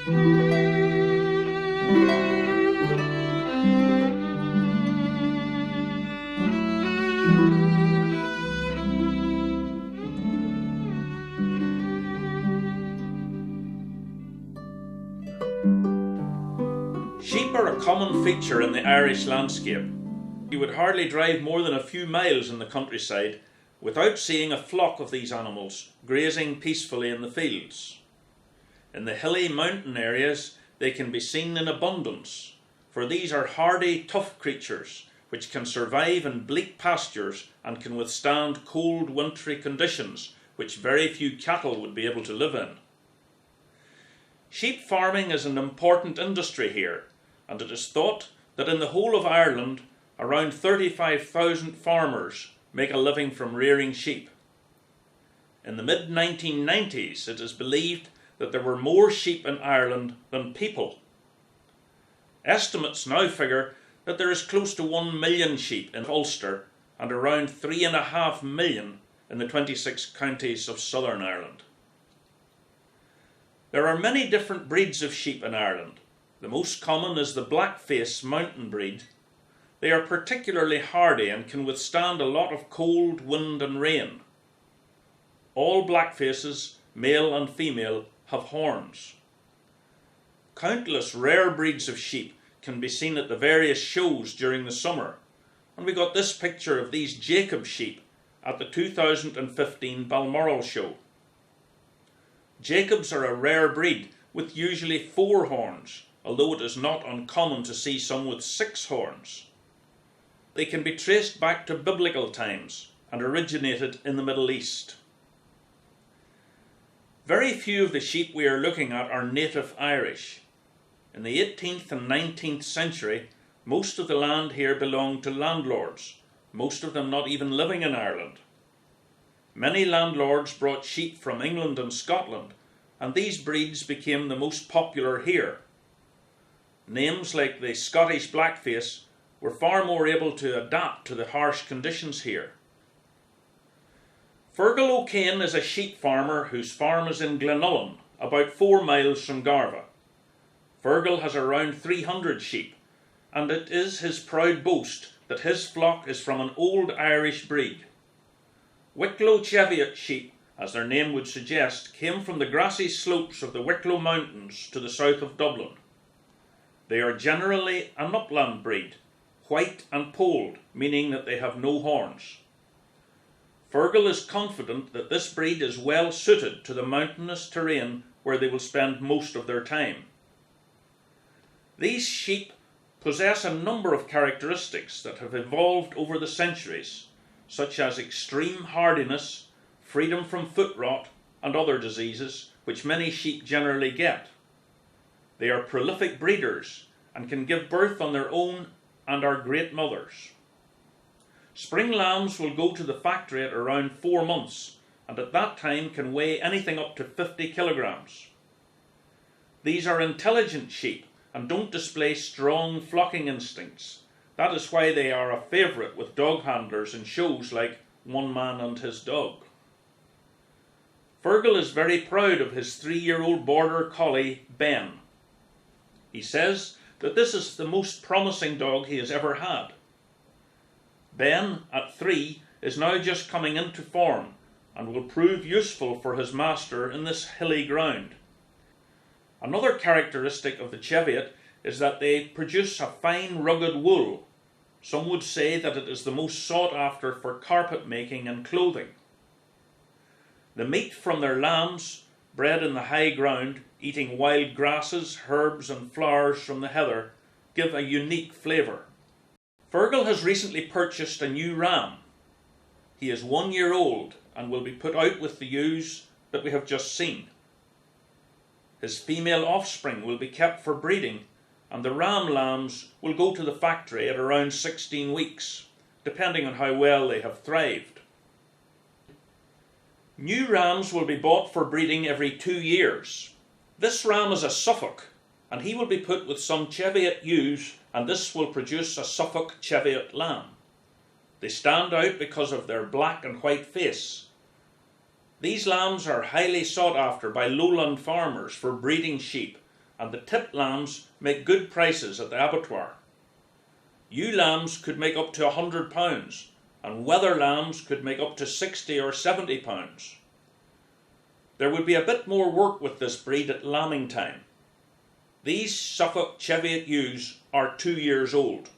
Sheep are a common feature in the Irish landscape. You would hardly drive more than a few miles in the countryside without seeing a flock of these animals grazing peacefully in the fields. In the hilly mountain areas they can be seen in abundance, for these are hardy, tough creatures which can survive in bleak pastures and can withstand cold, wintry conditions which very few cattle would be able to live in. Sheep farming is an important industry here, and it is thought that in the whole of Ireland around 35,000 farmers make a living from rearing sheep. In the mid-1990s it is believed that there were more sheep in Ireland than people. Estimates now figure that there is close to 1 million sheep in Ulster and around 3.5 million in the 26 counties of Southern Ireland. There are many different breeds of sheep in Ireland. The most common is the Blackface mountain breed. They are particularly hardy and can withstand a lot of cold, wind and rain. All Blackfaces, male and female, have horns. Countless rare breeds of sheep can be seen at the various shows during the summer, and we got this picture of these Jacob sheep at the 2015 Balmoral show. Jacobs are a rare breed with usually 4 horns, although it is not uncommon to see some with 6 horns. They can be traced back to biblical times and originated in the Middle East. Very few of the sheep we are looking at are native Irish. In the 18th and 19th century, most of the land here belonged to landlords, most of them not even living in Ireland. Many landlords brought sheep from England and Scotland, and these breeds became the most popular here. Names like the Scottish Blackface were far more able to adapt to the harsh conditions here. Fergal O'Kane is a sheep farmer whose farm is in Glenullen, about 4 miles from Garva. Fergal has around 300 sheep, and it is his proud boast that his flock is from an old Irish breed. Wicklow Cheviot sheep, as their name would suggest, came from the grassy slopes of the Wicklow Mountains to the south of Dublin. They are generally an upland breed, white and polled, meaning that they have no horns. Fergal is confident that this breed is well suited to the mountainous terrain where they will spend most of their time. These sheep possess a number of characteristics that have evolved over the centuries, such as extreme hardiness, freedom from foot rot and other diseases which many sheep generally get. They are prolific breeders and can give birth on their own and are great mothers. Spring lambs will go to the factory at around 4 months, and at that time can weigh anything up to 50 kilograms. These are intelligent sheep and don't display strong flocking instincts. That is why they are a favourite with dog handlers in shows like One Man and His Dog. Fergal is very proud of his 3-year-old border collie, Ben. He says that this is the most promising dog he has ever had. Ben, at 3, is now just coming into form and will prove useful for his master in this hilly ground. Another characteristic of the Cheviot is that they produce a fine rugged wool. Some would say that it is the most sought after for carpet making and clothing. The meat from their lambs, bred in the high ground, eating wild grasses, herbs and flowers from the heather, give a unique flavour. Fergal has recently purchased a new ram. He is 1 year old and will be put out with the ewes that we have just seen. His female offspring will be kept for breeding, and the ram lambs will go to the factory at around 16 weeks, depending on how well they have thrived. New rams will be bought for breeding every 2 years. This ram is a Suffolk, and he will be put with some Cheviot ewes, and this will produce a Suffolk Cheviot lamb. They stand out because of their black and white face. These lambs are highly sought after by lowland farmers for breeding sheep, and the tip lambs make good prices at the abattoir. Ewe lambs could make up to £100, and wether lambs could make up to £60 or £70. There would be a bit more work with this breed at lambing time. These Suffolk Cheviot ewes are 2 years old.